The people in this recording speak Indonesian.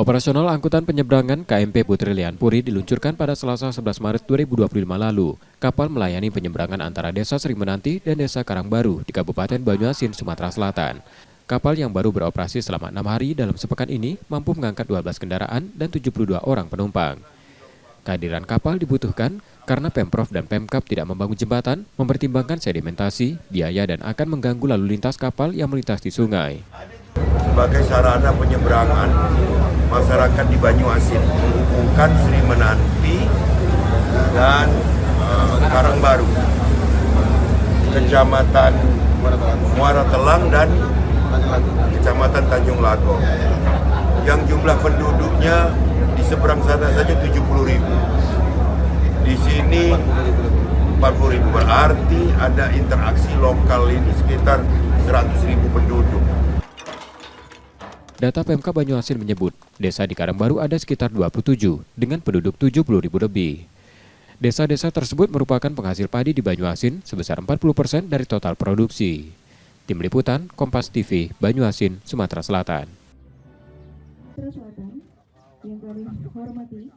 Operasional angkutan penyeberangan KMP Putri Lianpuri diluncurkan pada Selasa 11 Maret 2025 lalu. Kapal melayani penyeberangan antara Desa Srimenanti dan Desa Karangbaru di Kabupaten Banyuasin, Sumatera Selatan. Kapal yang baru beroperasi selama 6 hari dalam sepekan ini mampu mengangkat 12 kendaraan dan 72 orang penumpang. Kehadiran kapal dibutuhkan karena Pemprov dan Pemkab tidak membangun jembatan, mempertimbangkan sedimentasi, biaya dan akan mengganggu lalu lintas kapal yang melintas di sungai. Sebagai sarana penyeberangan masyarakat di Banyuasin menghubungkan Srimenanti dan Karangbaru, Kecamatan Muara Telang dan Kecamatan Tanjung Lago, yang jumlah penduduknya di seberang sana saja 70.000. Di sini 40.000, berarti ada interaksi lokal ini sekitar 100.000 penduduk. Data Pemkab Banyuasin menyebut, desa di Karangbaru ada sekitar 27 dengan penduduk 70.000 lebih. Desa-desa tersebut merupakan penghasil padi di Banyuasin sebesar 40% dari total produksi. Tim Liputan, Kompas TV, Banyuasin, Sumatera Selatan. Yang kami hormati